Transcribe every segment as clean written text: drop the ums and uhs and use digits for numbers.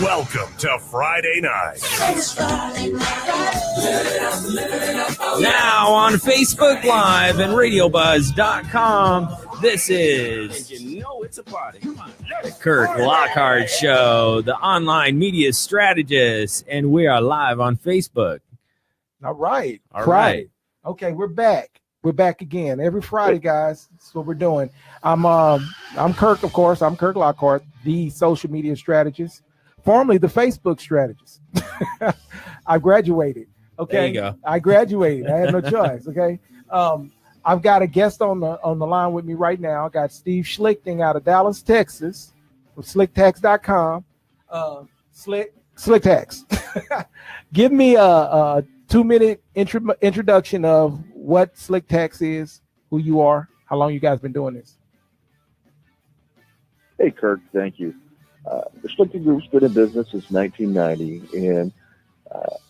Welcome to Friday night. Now on Facebook Live and RadioBuzz.com, this is it's a party. The Kirk Lockhart Show, the online media strategist, and we are live on Facebook. All right. All right. Okay, we're back. We're back again every Friday, guys. That's what we're doing. I'm Kirk, of course. I'm Kirk Lockhart, the social media strategist, formerly the Facebook strategist. I graduated. Okay, there you go. I graduated. I had no choice. Okay. I've got a guest on the line with me right now. I got Steve Schlichting out of Dallas, Texas, from slicktax.com. Slicktax. Give me a 2-minute introduction of what SlickTax is, who you are, how long you guys been doing this. Hey, Kirk, thank you. The Schlichting Group's been in business since 1990, and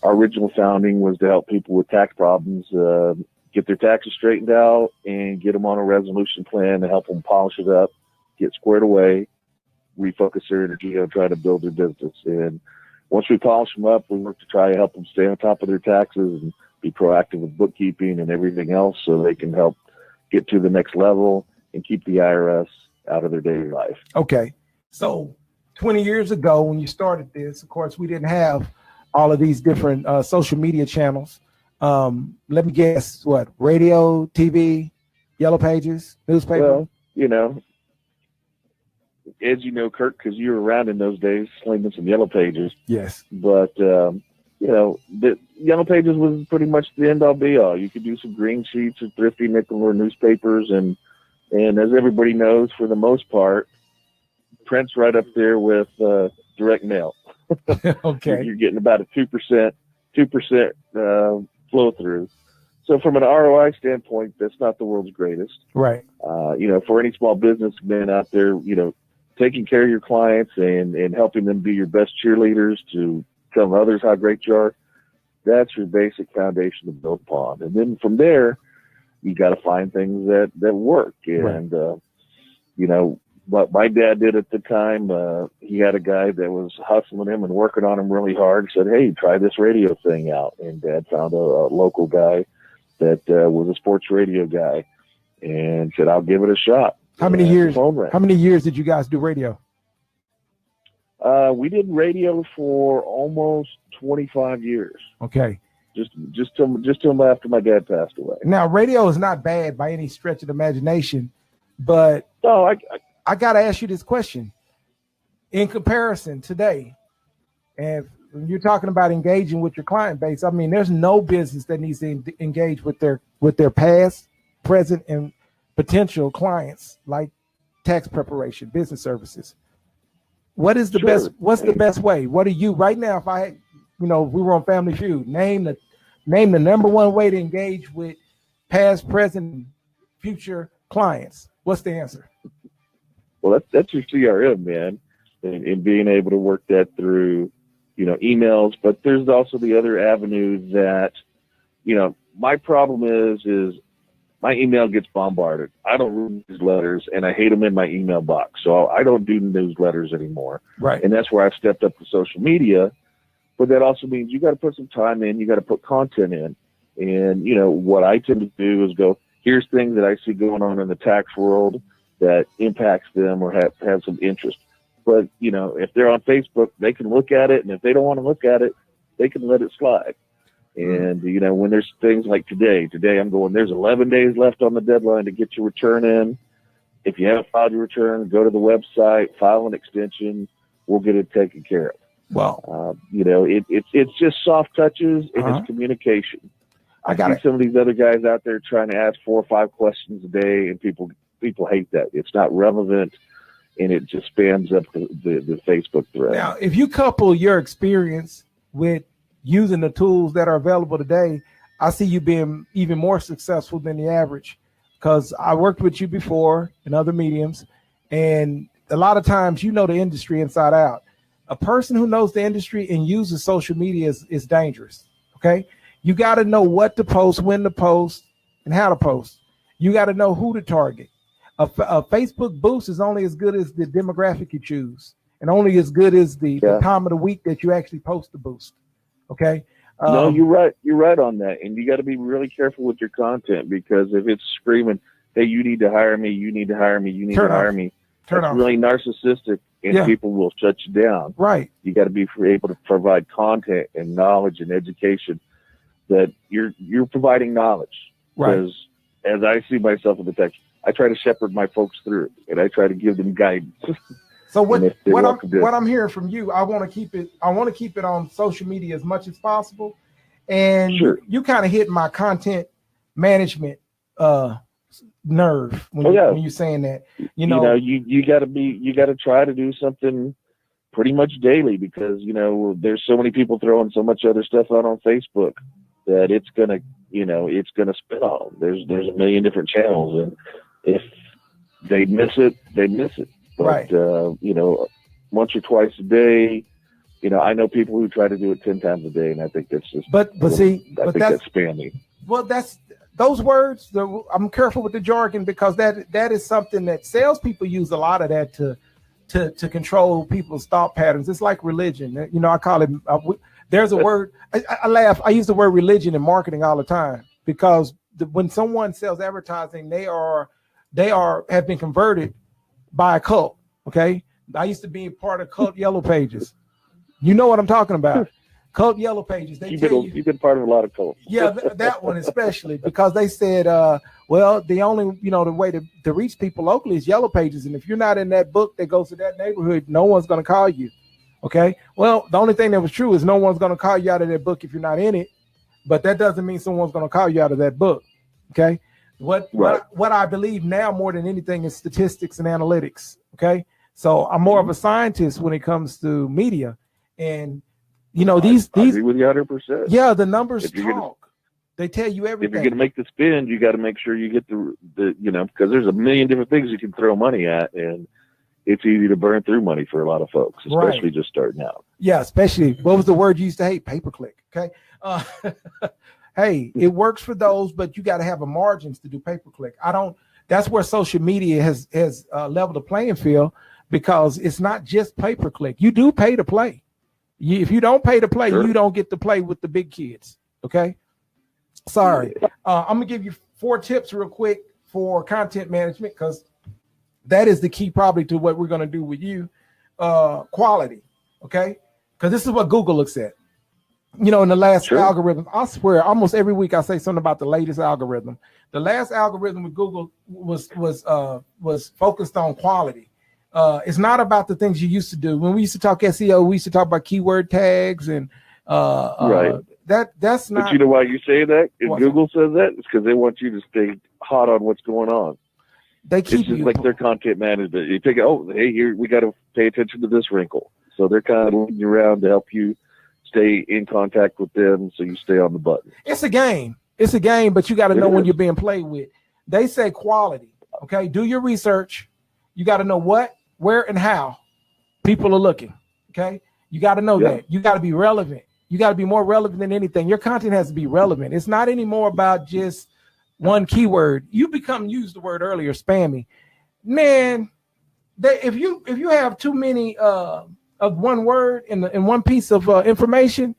our original founding was to help people with tax problems get their taxes straightened out and get them on a resolution plan to help them polish it up, get squared away, refocus their energy on trying to build their business. And once we polish them up, we work to try to help them stay on top of their taxes and be proactive with bookkeeping and everything else so they can help get to the next level and keep the IRS out of their daily life. Okay. So 20 years ago when you started this, of course, we didn't have all of these different social media channels. Let me guess, what? Radio, TV, Yellow Pages, newspaper? Well, as you know, Kirk, because you were around in those days, slinging some Yellow Pages. Yes. But, the Yellow Pages was pretty much the end all be all. You could do some green sheets or thrifty nickel or newspapers. And as everybody knows, for the most part, print's right up there with direct mail. Okay. You're getting about a 2% flow through. So from an ROI standpoint, that's not the world's greatest. Right. For any small businessman out there, taking care of your clients and helping them be your best cheerleaders to tell others how great you are, that's your basic foundation to build upon. And then from there, you got to find things that work. And, what my dad did at the time, he had a guy that was hustling him and working on him really hard, said, hey, try this radio thing out. And Dad found a local guy that was a sports radio guy and said, I'll give it a shot. How many years did you guys do radio? We did radio for almost 25 years. Okay. Just till after my dad passed away. Now, radio is not bad by any stretch of the imagination, but I got to ask you this question. In comparison today, and you're talking about engaging with your client base, I mean, there's no business that needs to engage with their past, present, and potential clients like tax preparation, business services. What is the best? What's the best way? What are you right now? If we were on Family Feud, name the number one way to engage with past, present, future clients. What's the answer? Well, that's your CRM, man, and being able to work that through, emails. But there's also the other avenue that, my problem is my email gets bombarded. I don't read newsletters, and I hate them in my email box. So I don't do newsletters anymore. Right. And that's where I've stepped up to social media. But that also means you got to put some time in. You got to put content in. And, what I tend to do is go, here's things that I see going on in the tax world that impacts them or have some interest. But, if they're on Facebook, they can look at it. And if they don't want to look at it, they can let it slide. And, when there's things like today I'm going, there's 11 days left on the deadline to get your return in. If you haven't filed your return, go to the website, file an extension. We'll get it taken care of. Wow. It's just soft touches and it's communication. I see some of these other guys out there trying to ask 4 or 5 questions a day, and people hate that. It's not relevant, and it just spams up the Facebook thread. Now, if you couple your experience with using the tools that are available today, I see you being even more successful than the average, because I worked with you before in other mediums, and a lot of times the industry inside out. A person who knows the industry and uses social media is dangerous, okay? You got to know what to post, when to post, and how to post. You got to know who to target. A Facebook boost is only as good as the demographic you choose. and only as good as the time of the week that you actually post the boost. Okay. No, you're right. You're right on that. And you got to be really careful with your content, because if it's screaming, hey, you need to hire me, you need to hire me, you need to hire me, that's really narcissistic, and people will shut you down. Right. You got to be able to provide content and knowledge and education that you're providing knowledge. Right. Because as I see myself in the text, I try to shepherd my folks through it, and I try to give them guidance. So what I'm hearing from you, I want to keep it on social media as much as possible. And you kind of hit my content management nerve when you're saying that. You got to try to do something pretty much daily, because there's so many people throwing so much other stuff out on Facebook that it's gonna spit on. There's a million different channels, and if they miss it, they miss it. But, once or twice a day, I know people who try to do it 10 times a day, and I think that's just, that's spammy. Well, that's those words. I'm careful with the jargon, because that is something that salespeople use a lot of that to control people's thought patterns. It's like religion. I call it, there's a word, I laugh. I use the word religion in marketing all the time, because when someone sells advertising, they have been converted by a cult. Okay. I used to be part of Cult Yellow Pages. You know what I'm talking about. Cult Yellow Pages. You've been part of a lot of cults. Yeah, that one especially, because they said, the only, the way to reach people locally is Yellow Pages. And if you're not in that book that goes to that neighborhood, no one's going to call you. Okay. Well, the only thing that was true is no one's going to call you out of that book if you're not in it. But that doesn't mean someone's going to call you out of that book. Okay. What I believe now more than anything is statistics and analytics. Okay. So I'm more of a scientist when it comes to media, and these I agree with you 100%. Yeah, the numbers talk. They tell you everything. If you're going to make the spend, you got to make sure you get the because there's a million different things you can throw money at, and it's easy to burn through money for a lot of folks, especially just starting out. Yeah, especially, what was the word you used to hate? Pay-per-click. Okay. Hey, it works for those, but you got to have a margins to do pay-per-click. That's where social media has leveled the playing field, because it's not just pay-per-click. You do pay to play. If you don't pay to play, you don't get to play with the big kids. Okay. Sorry. I'm going to give you 4 tips real quick for content management, because that is the key probably to what we're going to do with you. Quality. Okay. Because this is what Google looks at. In the last algorithm, I swear, almost every week I say something about the latest algorithm. The last algorithm with Google was focused on quality. It's not about the things you used to do. When we used to talk SEO, we used to talk about keyword tags and that's not. But you know why you say that? If Google says that, it's because they want you to stay hot on what's going on. They keep it's just like their content management. You think, hey, here we got to pay attention to this wrinkle. So they're kind of leading you around to help you stay in contact with them, so you stay on the button. It's a game. But you got to know when you're being played with. They say quality. Okay, do your research. You got to know what, where, and how people are looking. Okay, you got to know that. You got to be relevant. You got to be more relevant than anything. Your content has to be relevant. It's not anymore about just one keyword. You used the word earlier, spammy. Man, if you have too many of one word in one piece of information,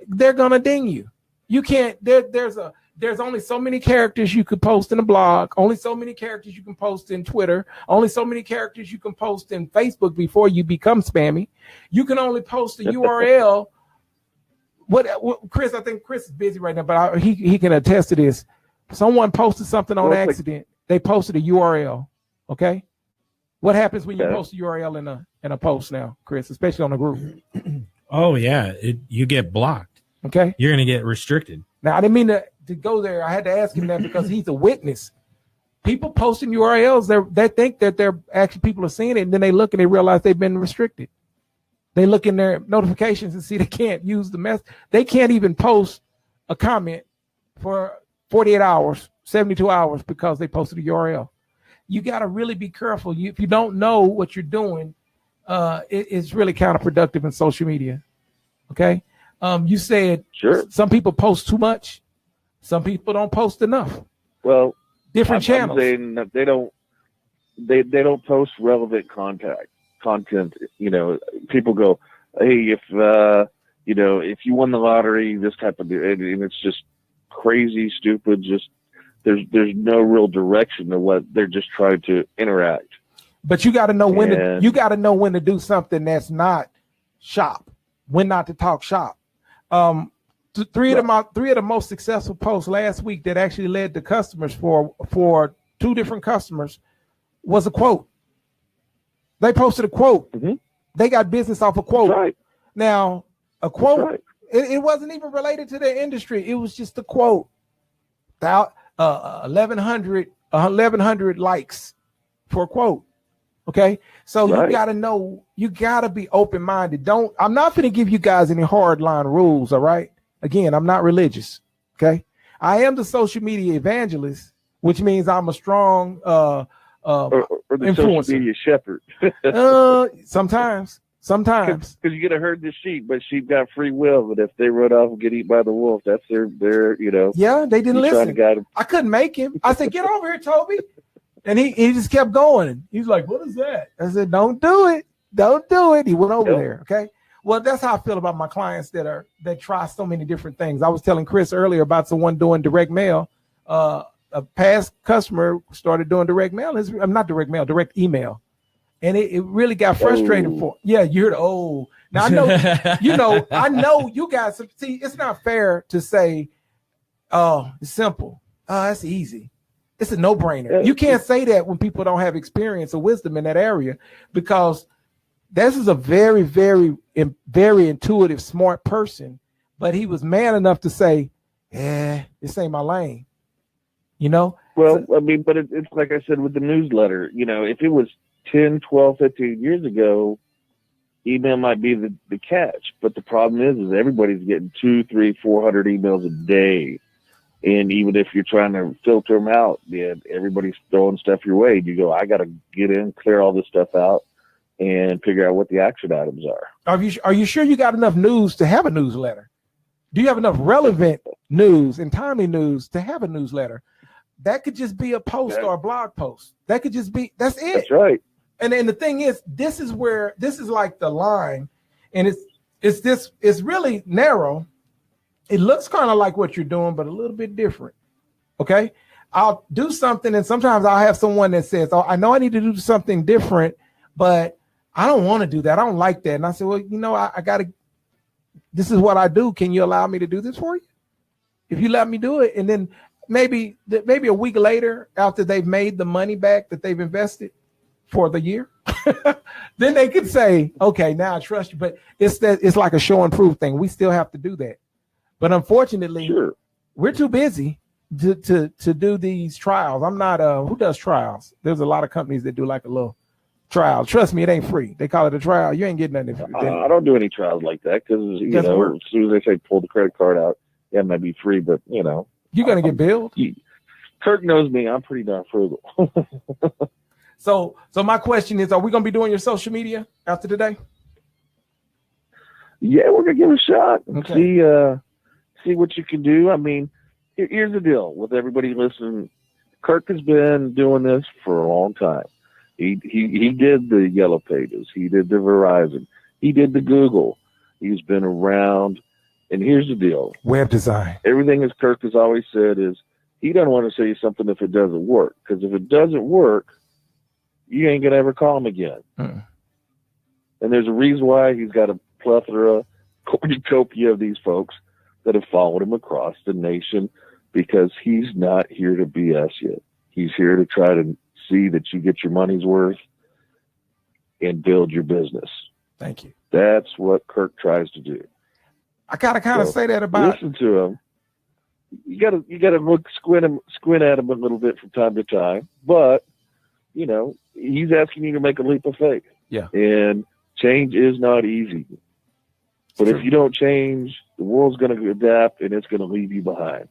they're gonna ding you. You can't. There's only so many characters you could post in a blog. Only so many characters you can post in Twitter. Only so many characters you can post in Facebook before you become spammy. You can only post a URL. What Chris? I think Chris is busy right now, but he can attest to this. Someone posted something on accident. They posted a URL. Okay. What happens when you post a URL in a post now, Chris, especially on a group? Oh yeah, you get blocked. Okay. You're gonna get restricted. Now I didn't mean to go there. I had to ask him that because he's a witness. People posting URLs, they think that they're actually people are seeing it, and then they look and they realize they've been restricted. They look in their notifications and see they can't use the mess. They can't even post a comment for 48 hours, 72 hours because they posted a URL. You got to really be careful. If you don't know what you're doing, it's really counterproductive in social media. Okay. You said some people post too much. Some people don't post enough. Well, different channels. I'm saying that they don't post relevant content. content. People go, hey, if you won the lottery, this type of, and it's just crazy, stupid. Just there's no real direction to what they're just trying to interact. But you got to know when to do something that's not shop, when not to talk shop. Three of the most successful posts last week that actually led to customers for two different customers was a quote. They posted a quote. Mm-hmm. They got business off a quote. Right. Now, a quote, it wasn't even related to their industry. It was just a quote. 1,100 likes for a quote. Okay. So you got to know, you got to be open-minded. I'm not going to give you guys any hard line rules. All right. Again, I'm not religious. Okay. I am the social media evangelist, which means I'm a strong, or the influencer. Social media shepherd. Sometimes because you get to herd the sheep, but sheep got free will. But if they run off and get eaten by the wolf, that's their Yeah, they didn't listen. I couldn't make him. I said, "Get over here, Toby," and he just kept going. He's like, "What is that?" I said, "Don't do it. Don't do it." He went over there. Okay. Well, that's how I feel about my clients that try so many different things. I was telling Chris earlier about someone doing direct mail. A past customer started doing direct mail. Not direct mail, direct email. And it really got frustrating for. Yeah, you heard, now I know, I know you guys see, it's not fair to say, oh, it's simple. Oh, that's easy. It's a no-brainer. You can't say that when people don't have experience or wisdom in that area, because this is a very, very, very intuitive, smart person, but he was man enough to say, this ain't my lane. Well, I mean, but it's like I said with the newsletter, if it was 10, 12, 15 years ago, email might be the catch. But the problem is everybody's getting 200, 300, 400 emails a day. And even if you're trying to filter them out, everybody's throwing stuff your way. You go, I got to get in, clear all this stuff out, and figure out what the action items are. Are you sure you got enough news to have a newsletter? Do you have enough relevant news and timely news to have a newsletter? That could just be a post or a blog post. That could just be, that's it. That's right. And then the thing is, this is like the line, and it's really narrow. It looks kind of like what you're doing, but a little bit different. Okay. I'll do something, and sometimes I'll have someone that says, I know I need to do something different, but I don't want to do that. I don't like that. And I said, well, I got to, this is what I do. Can you allow me to do this for you? If you let me do it, and then maybe a week later, after they've made the money back that they've invested for the year, then they could say, okay, now I trust you. But it's like a show and prove thing. We still have to do that. But unfortunately, we're too busy to do these trials. I'm not who does trials? There's a lot of companies that do like a little trial. Trust me, it ain't free. They call it a trial. You ain't getting nothing. I don't do any trials like that, because as soon as they say pull the credit card out, it might be free, but you're gonna get billed. Kirk knows me. I'm pretty darn frugal. So my question is, are we gonna be doing your social media after today? Yeah, we're gonna give it a shot and see what you can do. I mean, here's the deal with everybody listening. Kirk has been doing this for a long time. He did the Yellow Pages. He did the Verizon. He did the Google. He's been around. And here's the deal. Web design. Everything, as Kirk has always said, is he doesn't want to say something if it doesn't work. Because if it doesn't work, you ain't going to ever call him again. And there's a reason why he's got a plethora, cornucopia of these folks that have followed him across the nation, because he's not here to BS you. He's here to try to see that you get your money's worth and build your business. Thank you. That's what Kirk tries to do. I gotta kind of say that about. Listen to him. You gotta look squint at him a little bit from time to time, but he's asking you to make a leap of faith. Yeah. And change is not easy. But if you don't change, the world's going to adapt, and it's going to leave you behind.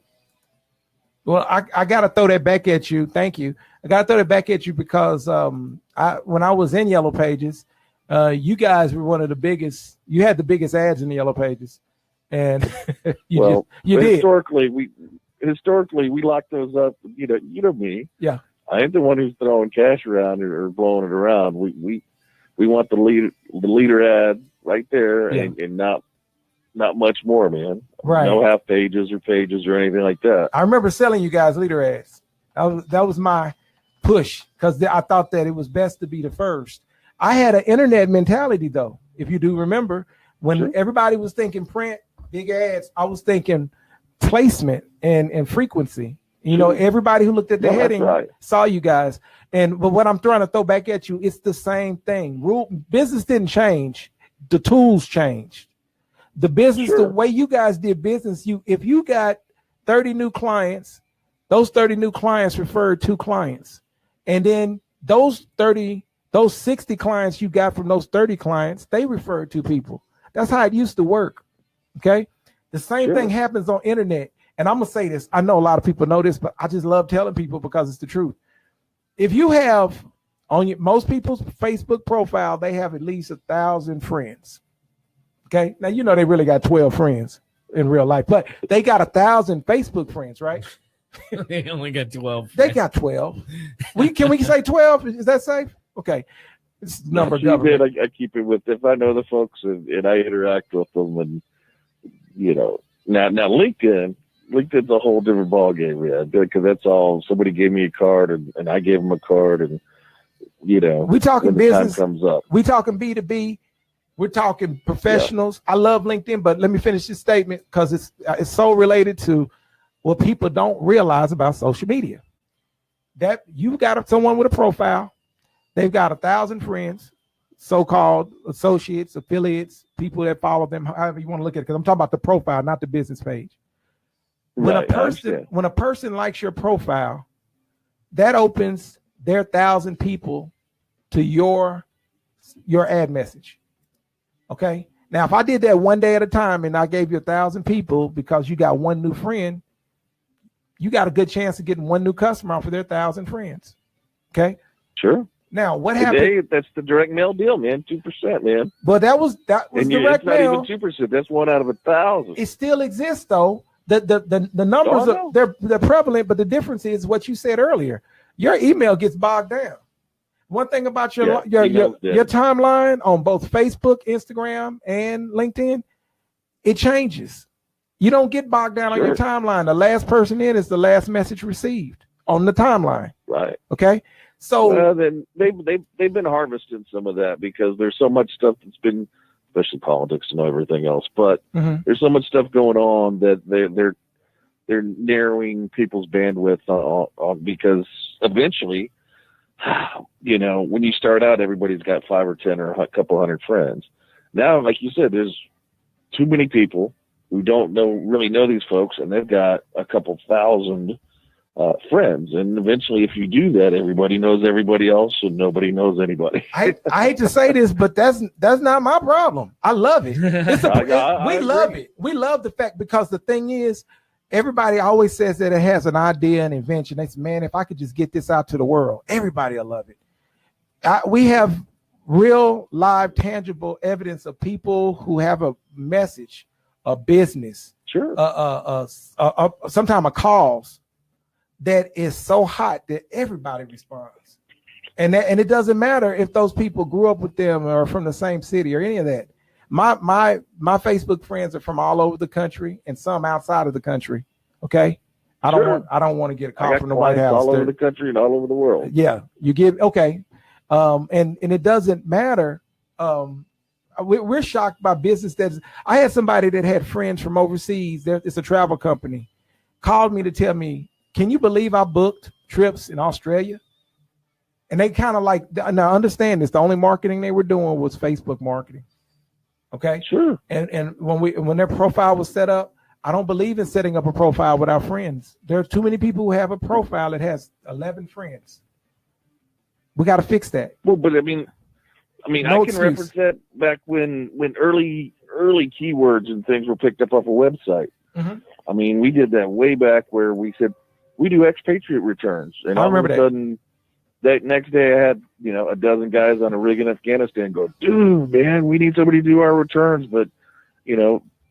Well, I got to throw that back at you. Thank you. I got to throw that back at you because when I was in Yellow Pages, you guys were one of the biggest. You had the biggest ads in the Yellow Pages, and you did. Historically, we locked those up. You know me. Yeah. I ain't the one who's throwing cash around or blowing it around. We We want the leader ad right there, and not much more, man. Right. No half pages or anything like that. I remember selling you guys leader ads. That was my push, because I thought that it was best to be the first. I had an internet mentality, though, if you do remember, when everybody was thinking print, big ads, I was thinking placement and frequency. You know, everybody who looked at the heading saw you guys. But what I'm trying to throw back at you, it's the same thing. Business didn't change. The tools changed. The business, the way you guys did business, if you got 30 new clients, those 30 new clients referred to clients. And then those 60 clients you got from those 30 clients, they referred to people. That's how it used to work. Okay. The same thing happens on internet. And I'm going to say this. I know a lot of people know this, but I just love telling people because it's the truth. If you have on most people's Facebook profile, they have at least 1,000 friends. Okay. Now, you know, they really got 12 friends in real life, but they got 1,000 Facebook friends, right? They only got 12. They got 12. Can we say 12? Is that safe? Okay. It's number government. I keep it with, if I know the folks and I interact with them, and, you know, now LinkedIn's a whole different ballgame, man, because that's all, somebody gave me a card and I gave them a card, and, you know, we talking business comes up. We talking B2B. We're talking professionals. I love LinkedIn, but let me finish this statement because it's so related to what people don't realize about social media. That you got someone with a profile, they've got 1,000 friends, so-called associates, affiliates, people that follow them, however you want to look at it, because I'm talking about the profile, not the business page. When a person likes your profile, that opens their 1,000 people to your ad message. Okay. Now, if I did that one day at a time and I gave you 1,000 people because you got one new friend, you got a good chance of getting one new customer off of their 1,000 friends. Okay. Sure. Now, what happened? Today, that's the direct mail deal, man. 2%, man. But that was direct mail. It's not even 2%. That's 1 out of 1,000. It still exists, though. The numbers they're prevalent, but the difference is what you said earlier. Your email gets bogged down. One thing about your timeline on both Facebook, Instagram, and LinkedIn, it changes. You don't get bogged down on your timeline. The last person in is the last message received on the timeline. Right. Okay. So then they've been harvesting some of that because there's so much stuff that's been, especially politics and everything else. But there's so much stuff going on that they're narrowing people's bandwidth on because eventually, you know, when you start out, everybody's got 5 or 10 or a couple hundred friends. Now, like you said, there's too many people who don't really know these folks, and they've got a couple thousand friends. And eventually, if you do that, everybody knows everybody else, and nobody knows anybody. I hate to say this, but that's not my problem. I love it. We love it. We love the fact, because the thing is, everybody always says that it has an idea and invention. They say, man, if I could just get this out to the world, everybody will love it. We have real, live, tangible evidence of people who have a message, a business, sometimes a cause that is so hot that everybody responds. And it doesn't matter if those people grew up with them or from the same city or any of that. My Facebook friends are from all over the country and some outside of the country. Okay. I don't want to get a call from the White House. All over the country and all over the world. Yeah. You give, okay. And it doesn't matter. We're shocked by business I had somebody that had friends from overseas. It's a travel company, called me to tell me, can you believe I booked trips in Australia? And they kind of like, now understand this, the only marketing they were doing was Facebook marketing. Okay. Sure. And when their profile was set up, I don't believe in setting up a profile without friends. There's too many people who have a profile that has 11 friends. We got to fix that. Well, but I mean, no I can reference that back when early keywords and things were picked up off a website. I mean, we did that way back where we said we do expatriate returns, and all of a sudden, that next day I had a dozen guys on a rig in Afghanistan go, dude, man, we need somebody to do our returns, but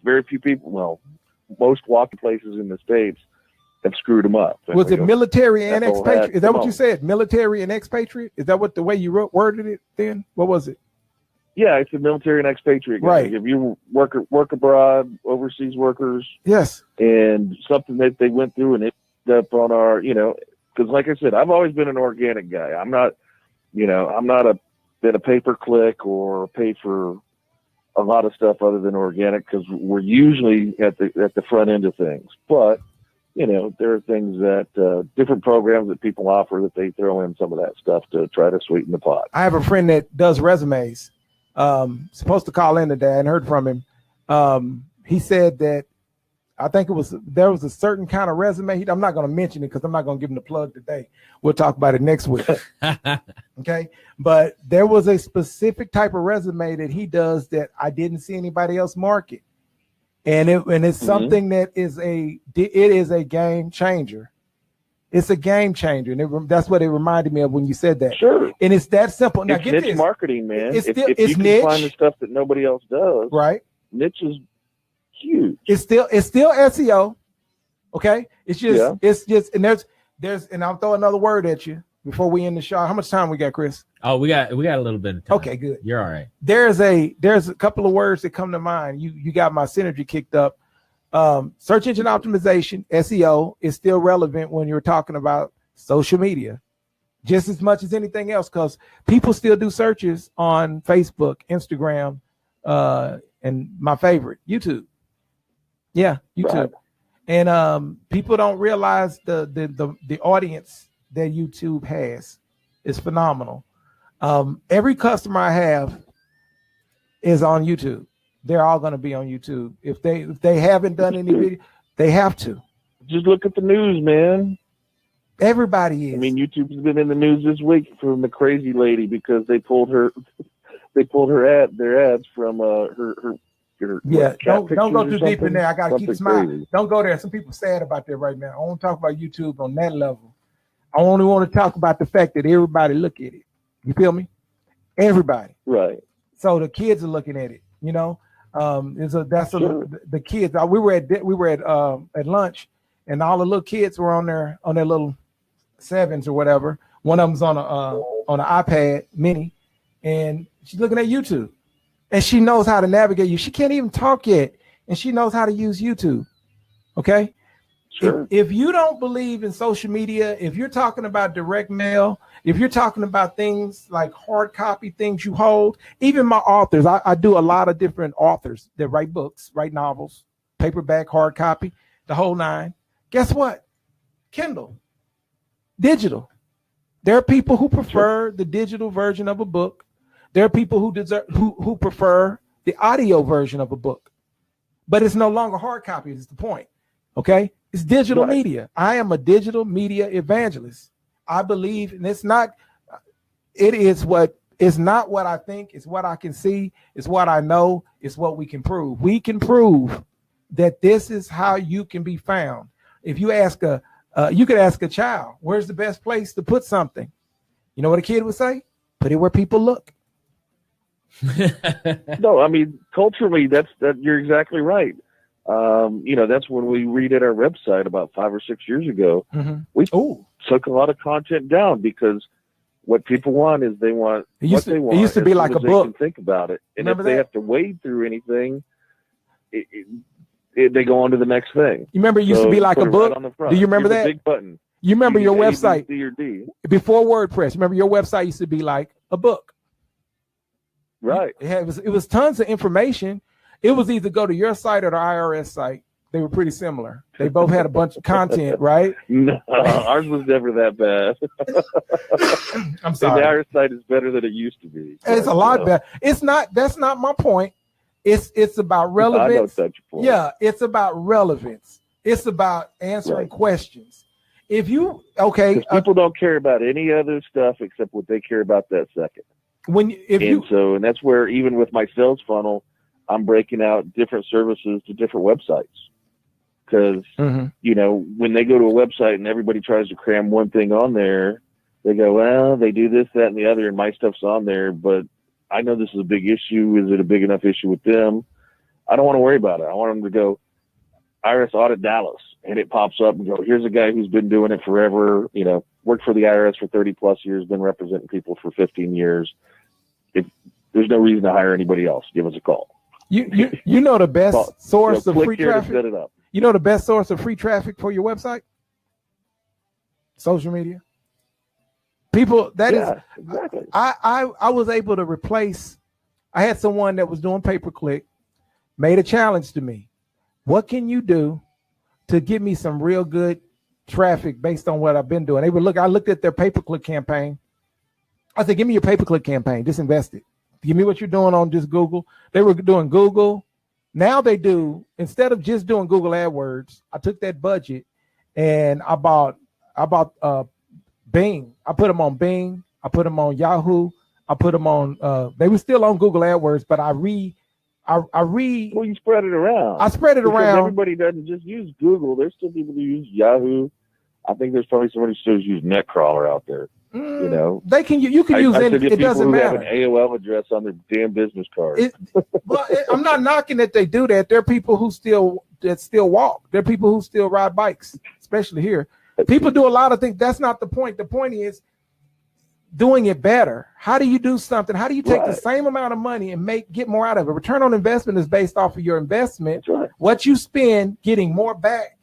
very few people. Well, most walking places in the States have screwed them up. And was it military and expatriate? Is that what you said? Military and expatriate? Is that what the way you worded it then? What was it? Yeah, it's a military and expatriate guy. Right. If you work abroad, overseas workers. Yes. And something that they went through and it ended up on our, because like I said, I've always been an organic guy. I'm not been a pay-per-click or pay for a lot of stuff other than organic, because we're usually at the front end of things. But there are things that different programs that people offer that they throw in some of that stuff to try to sweeten the pot. I have a friend that does resumes. Supposed to call in today. I hadn't heard from him. He said that I think there was a certain kind of resume. I'm not going to mention it because I'm not going to give him the plug today. We'll talk about it next week. Okay. But there was a specific type of resume that he does that I didn't see anybody else market. And it's something that is a game changer. It's a game changer. And that's what it reminded me of when you said that. Sure. And it's that simple. Now, it's get niche this. marketing, man. It's if it's you can niche. find the stuff that nobody else does, right? Niche is huge. It's still SEO. Okay. It's just, and there's, and I'll throw another word at you before we end the show. How much time we got, Chris? Oh, we got a little bit of time. Okay, good. You're all right. There's a couple of words that come to mind. You got my synergy kicked up. Search engine optimization, SEO, is still relevant when you're talking about social media, just as much as anything else, because people still do searches on Facebook, Instagram, and my favorite, YouTube. Yeah, YouTube. Right. And people don't realize the audience that YouTube has is phenomenal. Every customer I have is on YouTube. They're all going to be on YouTube. If they haven't done any video, they have to. Just look at the news, man. Everybody is. I mean, YouTube's been in the news this week from the crazy lady because they pulled their ads from her. Yeah, don't go too deep in there. I gotta keep smiling. Crazy. Don't go there. Some people sad about that right now. I want to talk about YouTube on that level. I only want to talk about the fact that everybody look at it. You feel me? Everybody. Right. So the kids are looking at it. The kids. We were at lunch, and all the little kids were on their little 7s or whatever. One of them's on an iPad mini, and she's looking at YouTube. And she knows how to navigate you. She can't even talk yet, and she knows how to use YouTube. Okay? Sure. If you don't believe in social media, if you're talking about direct mail, if you're talking about things like hard copy, things you hold, even my authors, I do a lot of different authors that write books, write novels, paperback, hard copy, the whole nine. Guess what? Kindle, digital. There are people who prefer the digital version of a book. There are people who prefer the audio version of a book, but it's no longer hard copy. Is the point? Okay, it's digital media. I am a digital media evangelist. I believe, and it's not what I think. It's what I can see. It's what I know. It's what we can prove. We can prove that this is how you can be found. If you ask you could ask a child, where's the best place to put something? You know what a kid would say? Put it where people look. No, I mean, culturally, that you're exactly right. That's when we redid our website about 5 or 6 years ago. Mm-hmm. We took a lot of content down because what people want is they want what they want. It used to be like a book. They can think about it, and Remember if they have to wade through anything, they go on to the next thing. You remember it used to be like a book? Right. Do you remember that? Big button. You remember your website C or D. Before WordPress? Remember your website used to be like a book. Right. It was tons of information. It was either go to your site or the IRS site. They were pretty similar. They both had a bunch of content, right? No, ours was never that bad. I'm sorry. The IRS site is better than it used to be. It's a lot better. It's not. That's not my point. It's about relevance. I know that's your point. Yeah, it's about relevance. It's about answering questions. If you people don't care about any other stuff except what they care about that second. And that's where even with my sales funnel, I'm breaking out different services to different websites. Because, when they go to a website and everybody tries to cram one thing on there, they go, well, they do this, that, and the other, and my stuff's on there, but I know this is a big issue. Is it a big enough issue with them? I don't want to worry about it. I want them to go, IRS Audit Dallas, and it pops up and go, here's a guy who's been doing it forever, worked for the IRS for 30 plus years, been representing people for 15 years. there's no reason to hire anybody else. Give us a call. You know the best source of free traffic? Set it up. You know the best source of free traffic for your website? Social media. People, exactly. I was able to replace, I had someone that was doing pay-per-click, made a challenge to me. What can you do to give me some real good traffic based on what I've been doing? I looked at their pay-per-click campaign. I said, give me your pay-per-click campaign, just invest it. Give me what you're doing on just Google. They were doing Google. Now they do, instead of just doing Google AdWords, I took that budget and I bought Bing. I put them on Bing. I put them on Yahoo. I put them on, they were still on Google AdWords, but well, you spread it around. I spread it around. Everybody doesn't just use Google. There's still people who use Yahoo. I think there's probably somebody who still use Netcrawler out there. You know, they can. You can use it. It doesn't matter. Have an AOL address on their damn business card. I'm not knocking that they do that. There are people who still walk. There are people who still ride bikes, especially here. People do a lot of things. That's not the point. The point is doing it better. How do you do something? How do you take the same amount of money and get more out of it? Return on investment is based off of your investment. What you spend, getting more back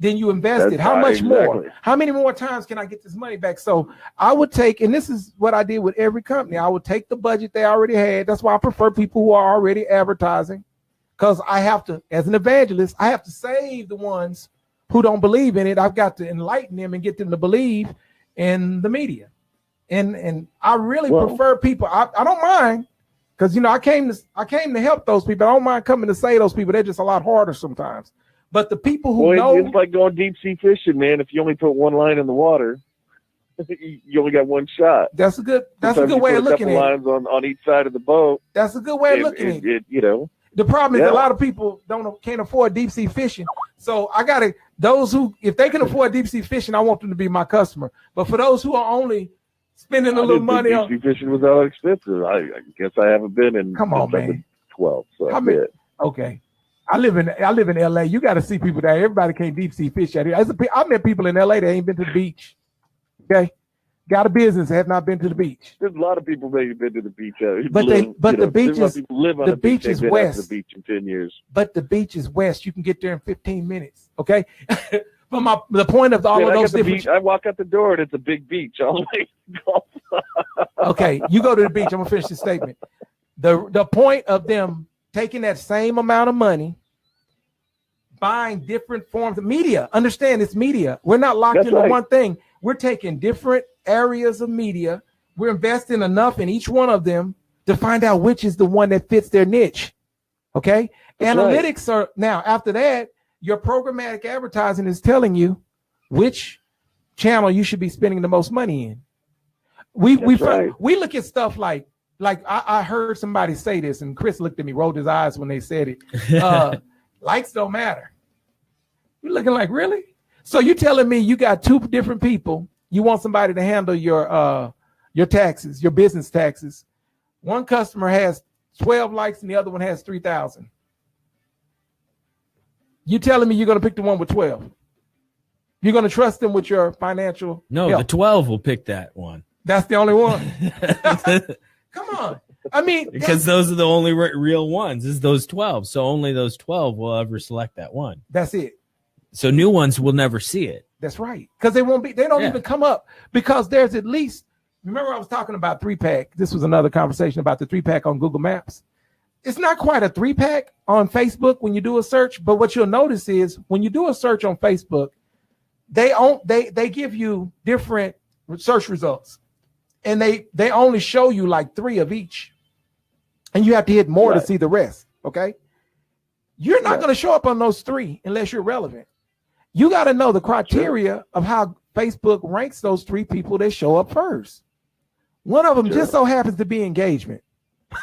than you invested. How much more? How many more times can I get this money back? So I would take, and this is what I did with every company, I would take the budget they already had. That's why I prefer people who are already advertising, because I have to, as an evangelist, I have to save the ones who don't believe in it. I've got to enlighten them and get them to believe in the media. And I really prefer people. I don't mind, because I came to help those people. I don't mind coming to save those people. They're just a lot harder sometimes. But the people who know, it's like going deep sea fishing, man. If you only put one line in the water, you only got one shot. That's a good way of looking at it. Lines on each side of the boat. That's a good way of looking at it. The problem is a lot of people can't afford deep sea fishing. So I gotta, those who, if they can afford deep sea fishing, I want them to be my customer. But for those who are only spending a little money on deep sea fishing was all expensive. I guess I haven't been in. Come on, man. 12. So okay. I live in LA. You got to see people there. Everybody can't deep sea fish out here. I met people in LA that ain't been to the beach. Okay, got a business, have not been to the beach. There's a lot of people that ain't been to the beach. The beach is west. The beach in 10 years. But the beach is west. You can get there in 15 minutes. Okay. But the point of all of those different. I walk out the door and it's a big beach all the way. Okay, you go to the beach. I'm gonna finish the statement. The point of them taking that same amount of money, buying different forms of media. Understand, it's media. We're not locked into one thing. We're taking different areas of media. We're investing enough in each one of them to find out which is the one that fits their niche. Okay. Analytics are now, after that, your programmatic advertising is telling you which channel you should be spending the most money in. We look at stuff like I heard somebody say this, and Chris looked at me, rolled his eyes when they said it. Likes don't matter. You're looking like, really? So you're telling me you got two different people. You want somebody to handle your taxes, your business taxes. One customer has 12 likes and the other one has 3,000. You telling me you're going to pick the one with 12? You're going to trust them with your financial help. The 12 will pick that one. That's the only one. Come on. I mean, because those are the only real ones, is those 12. So only those 12 will ever select that one. That's it. So new ones will never see it. That's right. Because they don't even come up, because there's at least, remember I was talking about 3-pack. This was another conversation about the 3-pack on Google Maps. It's not quite a 3-pack on Facebook when you do a search, but what you'll notice is when you do a search on Facebook, they give you different search results, and they only show you like 3 of each, and you have to hit more to see the rest. Okay, you're not going to show up on those 3 unless you're relevant. You got to know the criteria of how Facebook ranks those 3 people that show up first. One of them just so happens to be engagement.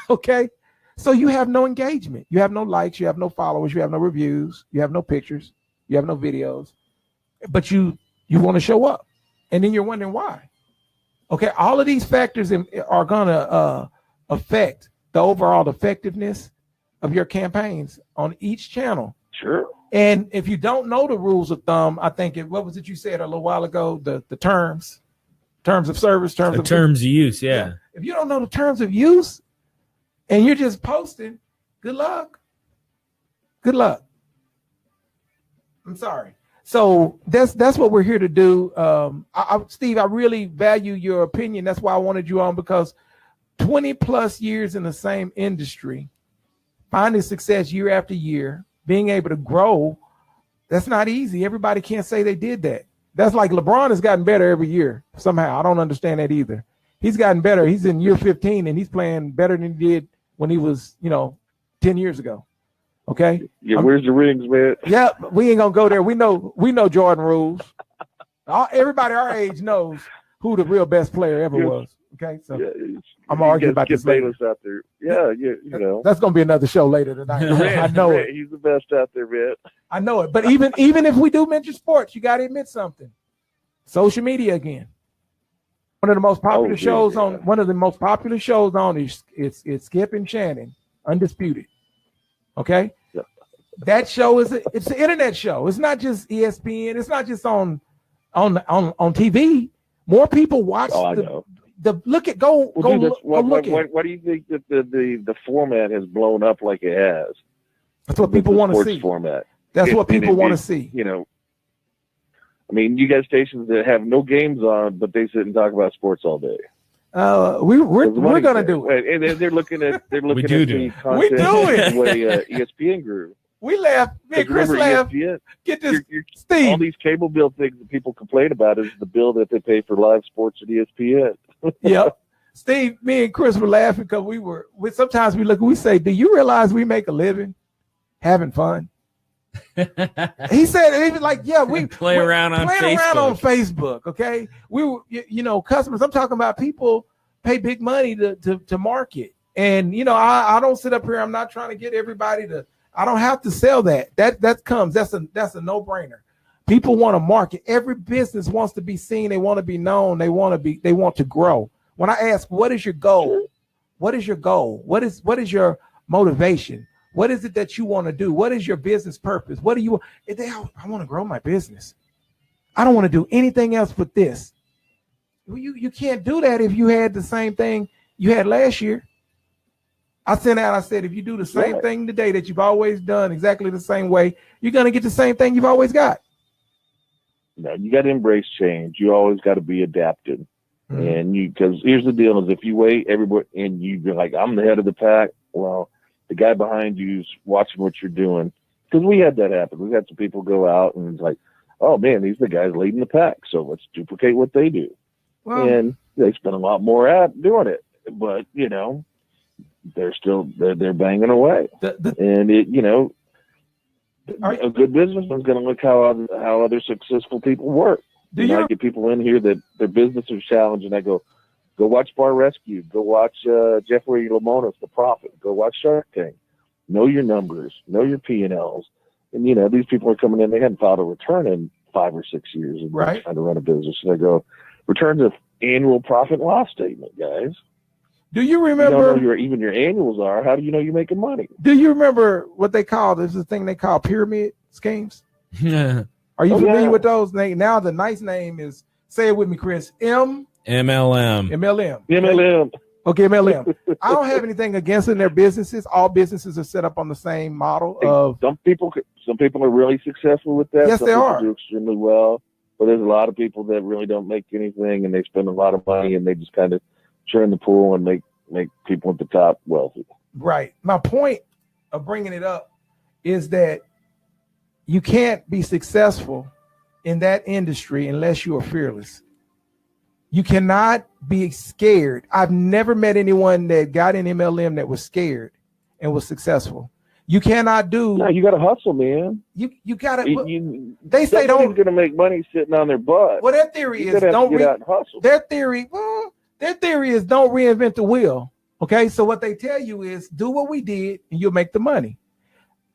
Okay. So you have no engagement. You have no likes. You have no followers. You have no reviews. You have no pictures. You have no videos. But you want to show up. And then you're wondering why. Okay. All of these factors are going to affect the overall effectiveness of your campaigns on each channel. Sure. And if you don't know the rules of thumb, I think what was it you said a little while ago? The terms of service, terms of use. Yeah. If you don't know the terms of use, and you're just posting, good luck. Good luck. I'm sorry. So that's what we're here to do. Steve, I really value your opinion. That's why I wanted you on, because 20 plus years in the same industry, finding success year after year, being able to grow, that's not easy. Everybody can't say they did that. That's like LeBron has gotten better every year somehow. I don't understand that either. He's gotten better. He's in year 15 and he's playing better than he did when he was, 10 years ago. Okay. Yeah, where's the rings, man? Yeah, we ain't gonna go there. We know Jordan rules. Everybody our age knows who the real best player ever was. Okay, so I'm arguing about this later. Out there. Yeah, that's gonna be another show later tonight. I know it. He's the best out there, man. I know it. But even if we do mention sports, you got to admit something. Social media again. One of the most popular shows on is Skip and Shannon, Undisputed. Okay. Yep. That show it's an internet show. It's not just ESPN. It's not just on TV. More people watch look at go. Why do you think that the format has blown up like it has? That's what people want to see. Format. That's what people want to see. I mean, you got stations that have no games on, but they sit and talk about sports all day. We're gonna do it, and they're looking at the content. We do it the way ESPN grew. We laugh. Me and Chris laugh. ESPN, Get this, Steve. All these cable bill things that people complain about is the bill that they pay for live sports at ESPN. Yep. Steve, me and Chris were laughing because sometimes we say, do you realize we make a living having fun? He said, even like, yeah, we play around on Facebook. Okay. We were, customers, I'm talking about people pay big money to market. And, I don't sit up here. I'm not trying to get everybody I don't have to sell that. That's a no brainer. People want to market. Every business wants to be seen. They want to be known. They want to grow. When I ask, what is your goal? What is your goal? What is your motivation? What is it that you want to do? What is your business purpose? What do you want? I want to grow my business. I don't want to do anything else but this. Well, you can't do that if you had the same thing you had last year. I said, if you do the same thing today that you've always done exactly the same way, you're going to get the same thing you've always got. No, you got to embrace change. You always got to be adapted. Mm-hmm. And because here's the deal is if you wait, everybody, and you're like, I'm the head of the pack. Well, the guy behind you's watching what you're doing. Because we had that happen. We had some people go out and it's like, oh man, these are the guys leading the pack. So let's duplicate what they do. Well, and they spend a lot more at doing it. But, they're banging away. And a good businessman's going to look how other successful people work. I get people in here that their business is challenged, and I go watch Bar Rescue, go watch Jeffrey Lamona's The Profit, go watch Shark Tank. Know your numbers, know your P&Ls. And, these people are coming in, they hadn't filed a return in 5 or 6 years and trying to run a business. And I go, returns of annual profit and loss statement, guys. Do you remember? You don't know even your annuals are. How do you know you're making money? Do you remember what they call this? The thing they call pyramid schemes. Yeah. Are you familiar with those? Now the nice name is, say it with me, Chris. MLM. MLM. Okay, MLM. I don't have anything against in their businesses. All businesses are set up on the same model of. Some people are really successful with that. Yes, some they people are. Do extremely well, but there's a lot of people that really don't make anything, and they spend a lot of money, and they just kind of churn the pool and make people at the top wealthy. Right. My point of bringing it up is that you can't be successful in that industry unless you are fearless. You cannot be scared. I've never met anyone that got in MLM that was scared and was successful. You cannot do. No, you got to hustle, man. You got to. They say don't. Going to make money sitting on their butt. Well, their theory is don't get out and hustle. Their theory is don't reinvent the wheel. Okay, so what they tell you is do what we did and you'll make the money.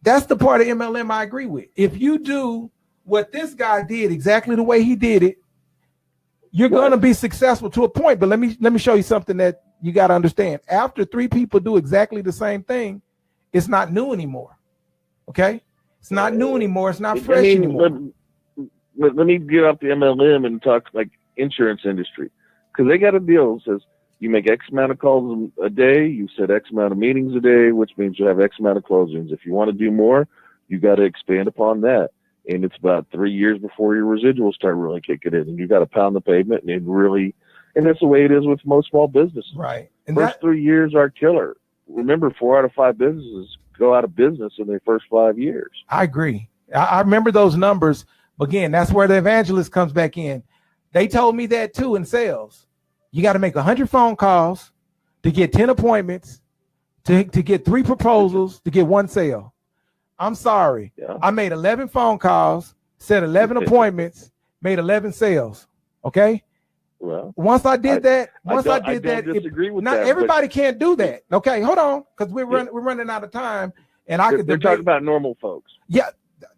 That's the part of MLM I agree with. If you do what this guy did exactly the way he did it, you're going to be successful to a point. But let me show you something that you got to understand. After 3 people do exactly the same thing, it's not new anymore. Okay, it's not new anymore. It's not fresh anymore. Let me get off the MLM and talk like insurance industry. Because they got a deal that says You make X amount of calls a day, you set X amount of meetings a day, which means you have X amount of closings. If you want to do more, you got to expand upon that. And it's about 3 years before your residuals start really kicking in. And you got to pound the pavement and that's the way it is with most small businesses. Right. And first 3 years are killer. Remember, 4 out of 5 businesses go out of business in their first 5 years. I agree. I remember those numbers. But again, that's where the evangelist comes back in. They told me that too in sales. You got to make 100 phone calls to get 10 appointments, to get 3 proposals, to get 1 sale. I'm sorry. Yeah. I made 11 phone calls, set 11 appointments, made 11 sales. Okay. Well, once I did that, not everybody can't do that. Okay, hold on, because we're running out of time, and they're talking about normal folks. Yeah,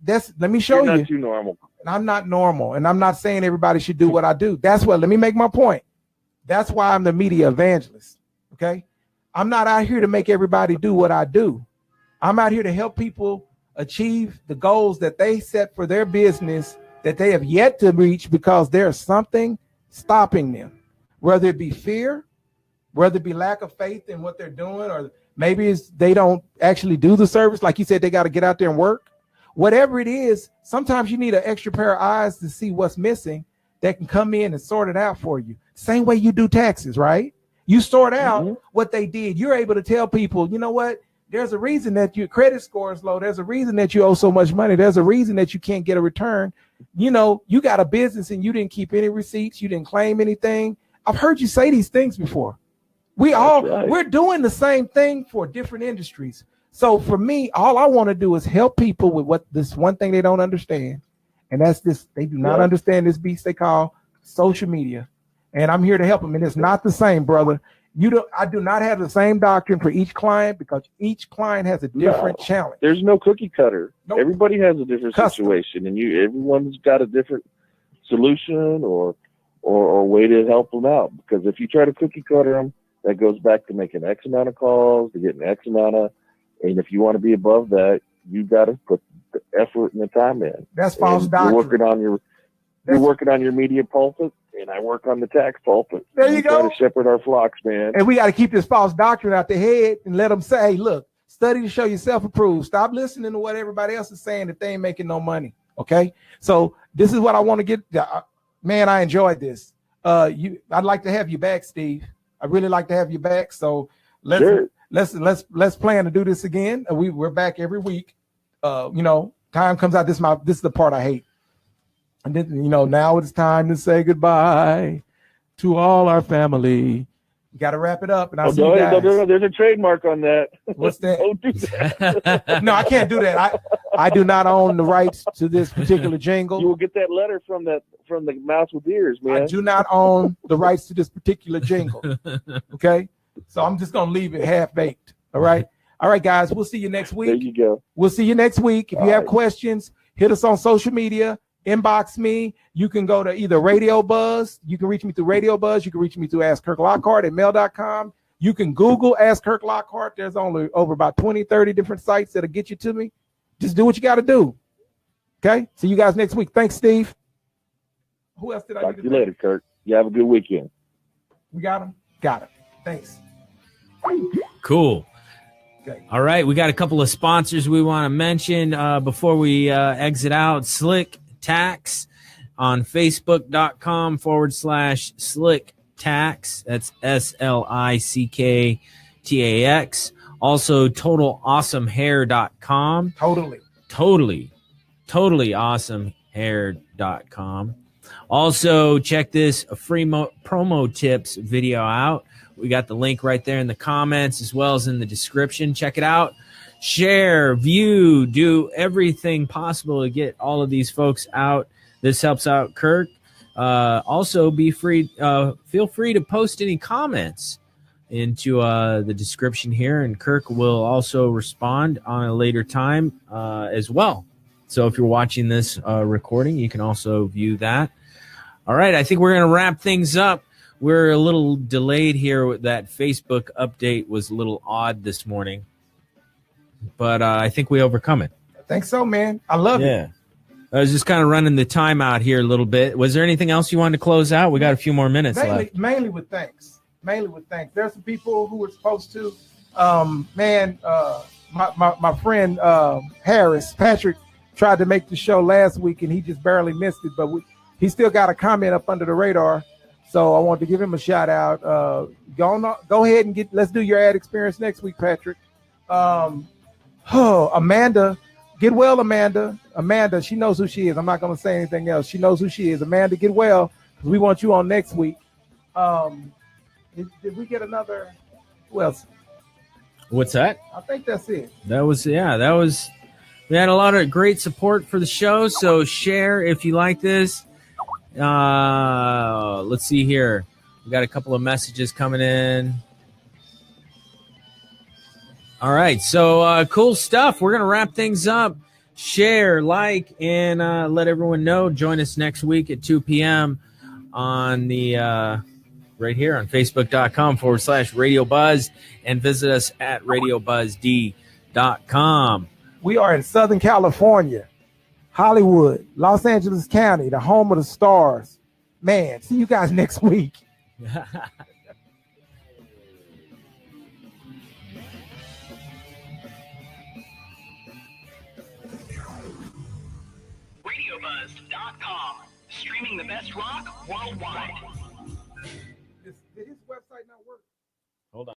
let me show you. You're not too normal. I'm not normal, and I'm not saying everybody should do what I do. Let me make my point. That's why I'm the media evangelist. Okay, I'm not out here to make everybody do what I do. I'm out here to help people achieve the goals that they set for their business that they have yet to reach because there's something stopping them, whether it be fear, whether it be lack of faith in what they're doing, or maybe it's they don't actually do the service. Like you said, they got to get out there and work. Whatever it is, sometimes you need an extra pair of eyes to see what's missing that can come in and sort it out for you. Same way you do taxes, right? You sort out what they did. You're able to tell people, you know what? There's a reason that your credit score is low. There's a reason that you owe so much money. There's a reason that you can't get a return. You know, you got a business and you didn't keep any receipts. You didn't claim anything. I've heard you say these things before. We're doing the same thing for different industries. So for me, all I want to do is help people with what this one thing they don't understand. And that's this. They do not understand this beast they call social media. And I'm here to help them. And it's not the same, brother. I do not have the same doctrine for each client because each client has a different challenge. There's no cookie cutter. Nope. Everybody has a different situation, and everyone's got a different solution or way to help them out. Because if you try to cookie cutter them, that goes back to making X amount of calls, to getting X amount of, and if you want to be above that, you got to put the effort and the time in. That's false doctrine. You're working on your media pulpit, and I work on the tax pulpit. There you go. Got to shepherd our flocks, man. And we got to keep this false doctrine out their head and let them say, hey, look, study to show yourself approved. Stop listening to what everybody else is saying that they ain't making no money. Okay? So this is what I want to get. Man, I enjoyed this. I'd like to have you back, Steve. I really like to have you back. So let's plan to do this again. We're back every week. Time comes out. This is the part I hate. And then, now it's time to say goodbye to all our family. You got to wrap it up. And I'll see you guys. No, there's a trademark on that. What's that? Don't do that. No, I can't do that. I do not own the rights to this particular jingle. You will get that letter from the mouse with ears, man. I do not own the rights to this particular jingle. Okay? So I'm just going to leave it half-baked. All right? All right, guys. We'll see you next week. There you go. We'll see you next week. If you have questions, hit us on social media. Inbox me. You can go to either Radio Buzz. You can reach me through Radio Buzz. You can reach me through Ask Kirk Lockhart at mail.com. You can Google Ask Kirk Lockhart. There's only over about 20, 30 different sites that'll get you to me. Just do what you got to do. Okay? See you guys next week. Thanks, Steve. Who else did I talk to you later, Kirk? You have a good weekend. We got him? Got it. Thanks. Cool. Okay. All right. We got a couple of sponsors we want to mention before we exit out. Slick Tax on Facebook.com/Slick Tax. That's SLICKTAX. Also, TotalAwesomeHair.com. Totally awesomehair.com. Also, check this free promo tips video out. We got the link right there in the comments as well as in the description. Check it out. Share, view, do everything possible to get all of these folks out. This helps out Kirk. Also, feel free to post any comments into the description here, and Kirk will also respond on a later time as well. So if you're watching this recording, you can also view that. All right, I think we're going to wrap things up. We're a little delayed here. That Facebook update was a little odd this morning. But I think we overcome it. I think so, man. I love it. I was just kind of running the time out here a little bit. Was there anything else you wanted to close out? We got a few more minutes left. Mainly with thanks. mainly with thanks. There's some people who were supposed to. My friend Harris, Patrick, tried to make the show last week, and he just barely missed it. But he still got a comment up under the radar. So I wanted to give him a shout out. Go ahead and let's do your ad experience next week, Patrick. Amanda, get well, Amanda. Amanda, she knows who she is. I'm not going to say anything else. She knows who she is. Amanda, get well. We want you on next week. Did we get another? Who else? What's that? I think that's it. That was. We had a lot of great support for the show. So share if you like this. Let's see here. We got a couple of messages coming in. All right. So cool stuff. We're going to wrap things up. Share, like, and let everyone know. Join us next week at 2 p.m. on the right here on Facebook.com/Radio Buzz, and visit us at RadioBuzzD.com. We are in Southern California, Hollywood, Los Angeles County, the home of the stars. Man, see you guys next week. RadioBuzz.com, streaming the best rock worldwide. Did his website not work? Hold on.